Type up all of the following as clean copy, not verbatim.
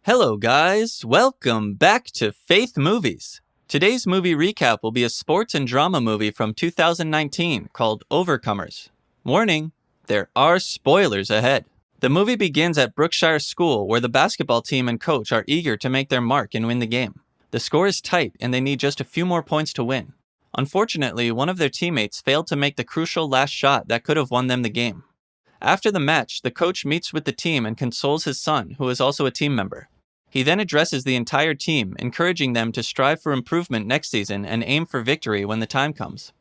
Hello guys, welcome back to Faith Movies. Today's movie recap will be a sports and drama movie from 2019 called Overcomers. Warning, there are spoilers ahead. The movie begins at Brookshire School where the basketball team and coach are eager to make their mark and win the game. The score is tight and they need just a few more points to win. Unfortunately, one of their teammates failed to make the crucial last shot that could have won them the game. After the match, the coach meets with the team and consoles his son, who is also a team member. He then addresses the entire team, encouraging them to strive for improvement next season and aim for victory when the time comes.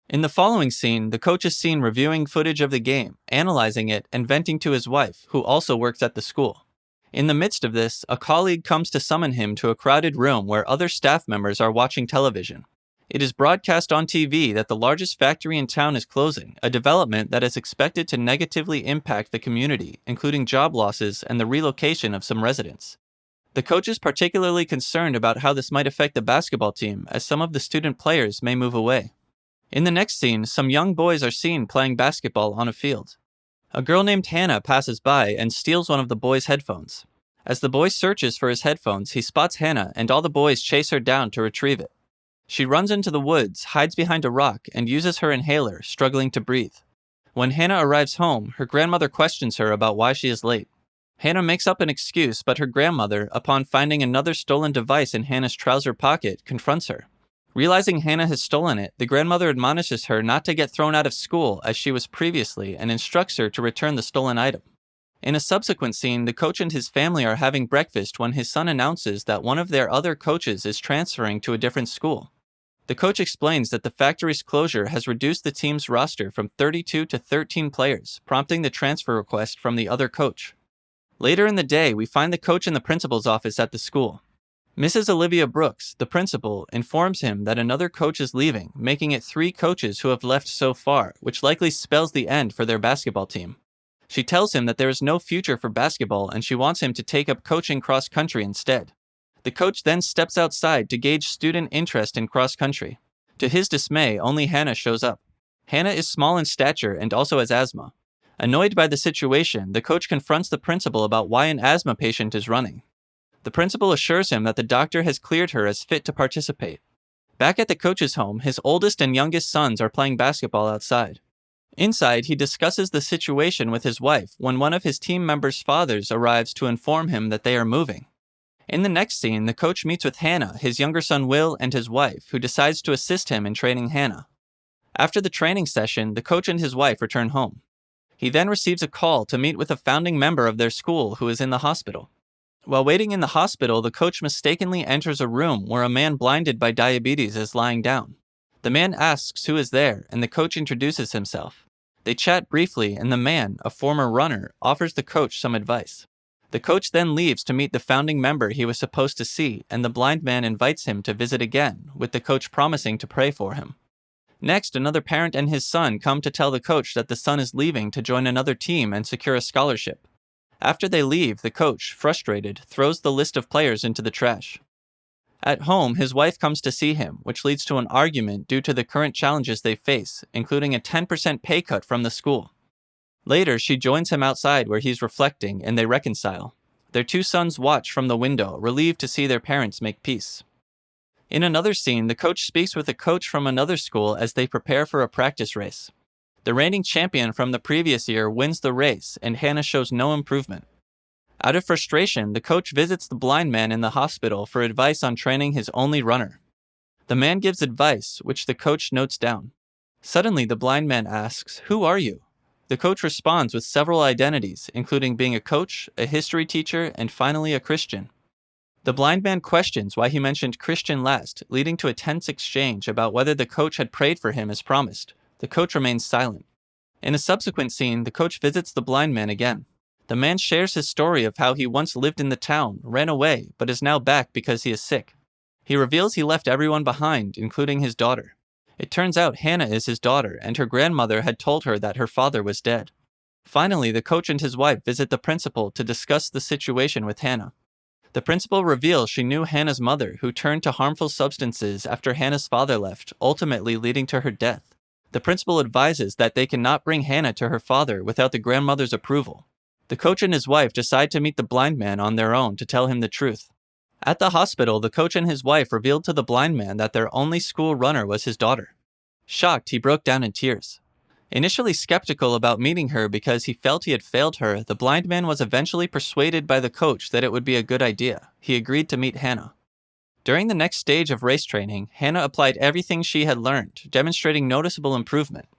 In the following scene, the coach is seen reviewing footage of the game, analyzing it, and venting to his wife, who also works at the school. In the midst of this, a colleague comes to summon him to a crowded room where other staff members are watching television. It is broadcast on TV that the largest factory in town is closing, a development that is expected to negatively impact the community, including job losses and the relocation of some residents. The coach is particularly concerned about how this might affect the basketball team, as some of the student players may move away. In the next scene, some young boys are seen playing basketball on a field. A girl named Hannah passes by and steals one of the boys' headphones. As the boy searches for his headphones, he spots Hannah and all the boys chase her down to retrieve it. She runs into the woods, hides behind a rock, and uses her inhaler, struggling to breathe. When Hannah arrives home, her grandmother questions her about why she is late. Hannah makes up an excuse, but her grandmother, upon finding another stolen device in Hannah's trouser pocket, confronts her. Realizing Hannah has stolen it, the grandmother admonishes her not to get thrown out of school as she was previously and instructs her to return the stolen item. In a subsequent scene, the coach and his family are having breakfast when his son announces that one of their other coaches is transferring to a different school. The coach explains that the factory's closure has reduced the team's roster from 32 to 13 players, prompting the transfer request from the other coach. Later in the day, we find the coach in the principal's office at the school. Mrs. Olivia Brooks, the principal, informs him that another coach is leaving, making it 3 coaches who have left so far, which likely spells the end for their basketball team. She tells him that there is no future for basketball and she wants him to take up coaching cross-country instead. The coach then steps outside to gauge student interest in cross-country. To his dismay, only Hannah shows up. Hannah is small in stature and also has asthma. Annoyed by the situation, the coach confronts the principal about why an asthma patient is running. The principal assures him that the doctor has cleared her as fit to participate. Back at the coach's home, his oldest and youngest sons are playing basketball outside. Inside, he discusses the situation with his wife when one of his team members' fathers arrives to inform him that they are moving. In the next scene, the coach meets with Hannah, his younger son Will, and his wife, who decides to assist him in training Hannah. After the training session, the coach and his wife return home. He then receives a call to meet with a founding member of their school who is in the hospital. While waiting in the hospital, the coach mistakenly enters a room where a man blinded by diabetes is lying down. The man asks who is there, and the coach introduces himself. They chat briefly, and the man, a former runner, offers the coach some advice. The coach then leaves to meet the founding member he was supposed to see, and the blind man invites him to visit again, with the coach promising to pray for him. Next, another parent and his son come to tell the coach that the son is leaving to join another team and secure a scholarship. After they leave, the coach, frustrated, throws the list of players into the trash. At home, his wife comes to see him, which leads to an argument due to the current challenges they face, including a 10% pay cut from the school. Later, she joins him outside where he's reflecting, and they reconcile. Their 2 sons watch from the window, relieved to see their parents make peace. In another scene, the coach speaks with a coach from another school as they prepare for a practice race. The reigning champion from the previous year wins the race, and Hannah shows no improvement. Out of frustration, the coach visits the blind man in the hospital for advice on training his only runner. The man gives advice, which the coach notes down. Suddenly, the blind man asks, "Who are you?" The coach responds with several identities, including being a coach, a history teacher, and finally a Christian. The blind man questions why he mentioned Christian last, leading to a tense exchange about whether the coach had prayed for him as promised. The coach remains silent. In a subsequent scene, the coach visits the blind man again. The man shares his story of how he once lived in the town, ran away, but is now back because he is sick. He reveals he left everyone behind, including his daughter. It turns out Hannah is his daughter, and her grandmother had told her that her father was dead. Finally, the coach and his wife visit the principal to discuss the situation with Hannah. The principal reveals she knew Hannah's mother, who turned to harmful substances after Hannah's father left, ultimately leading to her death. The principal advises that they cannot bring Hannah to her father without the grandmother's approval. The coach and his wife decide to meet the blind man on their own to tell him the truth. At the hospital, the coach and his wife revealed to the blind man that their only school runner was his daughter. Shocked, he broke down in tears. Initially skeptical about meeting her because he felt he had failed her, the blind man was eventually persuaded by the coach that it would be a good idea. He agreed to meet Hannah. During the next stage of race training, Hannah applied everything she had learned, demonstrating noticeable improvement.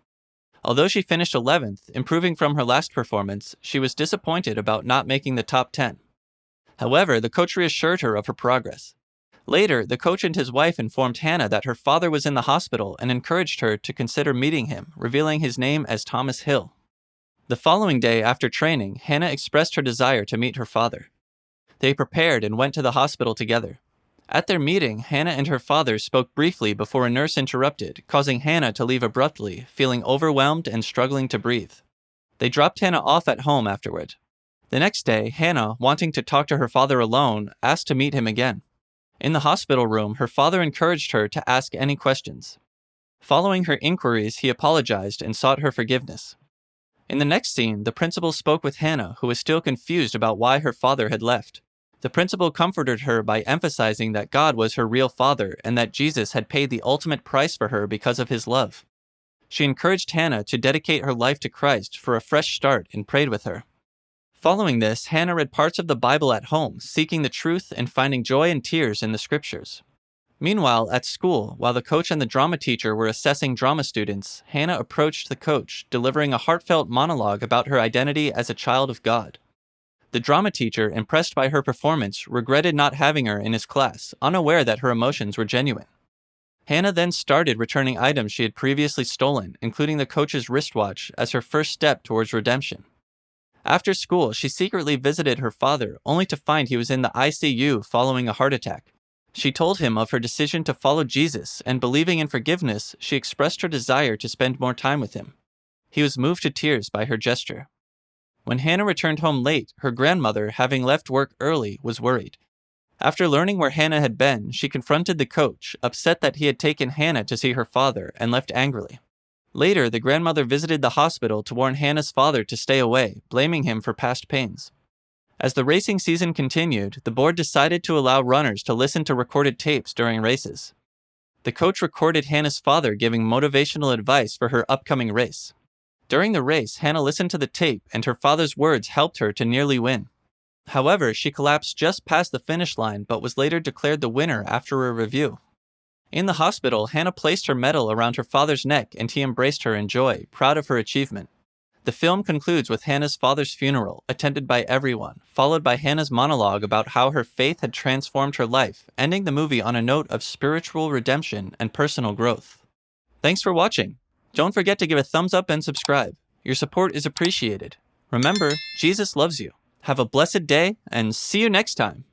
Although she finished 11th, improving from her last performance, she was disappointed about not making the top 10. However, the coach reassured her of her progress. Later, the coach and his wife informed Hannah that her father was in the hospital and encouraged her to consider meeting him, revealing his name as Thomas Hill. The following day after training, Hannah expressed her desire to meet her father. They prepared and went to the hospital together. At their meeting, Hannah and her father spoke briefly before a nurse interrupted, causing Hannah to leave abruptly, feeling overwhelmed and struggling to breathe. They dropped Hannah off at home afterward. The next day, Hannah, wanting to talk to her father alone, asked to meet him again. In the hospital room, her father encouraged her to ask any questions. Following her inquiries, he apologized and sought her forgiveness. In the next scene, the principal spoke with Hannah, who was still confused about why her father had left. The principal comforted her by emphasizing that God was her real father and that Jesus had paid the ultimate price for her because of his love. She encouraged Hannah to dedicate her life to Christ for a fresh start and prayed with her. Following this, Hannah read parts of the Bible at home, seeking the truth and finding joy and tears in the scriptures. Meanwhile, at school, while the coach and the drama teacher were assessing drama students, Hannah approached the coach, delivering a heartfelt monologue about her identity as a child of God. The drama teacher, impressed by her performance, regretted not having her in his class, unaware that her emotions were genuine. Hannah then started returning items she had previously stolen, including the coach's wristwatch, as her first step towards redemption. After school, she secretly visited her father, only to find he was in the ICU following a heart attack. She told him of her decision to follow Jesus, and believing in forgiveness, she expressed her desire to spend more time with him. He was moved to tears by her gesture. When Hannah returned home late, her grandmother, having left work early, was worried. After learning where Hannah had been, she confronted the coach, upset that he had taken Hannah to see her father, and left angrily. Later, the grandmother visited the hospital to warn Hannah's father to stay away, blaming him for past pains. As the racing season continued, the board decided to allow runners to listen to recorded tapes during races. The coach recorded Hannah's father giving motivational advice for her upcoming race. During the race, Hannah listened to the tape, and her father's words helped her to nearly win. However, she collapsed just past the finish line but was later declared the winner after a review. In the hospital, Hannah placed her medal around her father's neck and he embraced her in joy, proud of her achievement. The film concludes with Hannah's father's funeral, attended by everyone, followed by Hannah's monologue about how her faith had transformed her life, ending the movie on a note of spiritual redemption and personal growth. Thanks for watching. Don't forget to give a thumbs up and subscribe. Your support is appreciated. Remember, Jesus loves you. Have a blessed day and see you next time.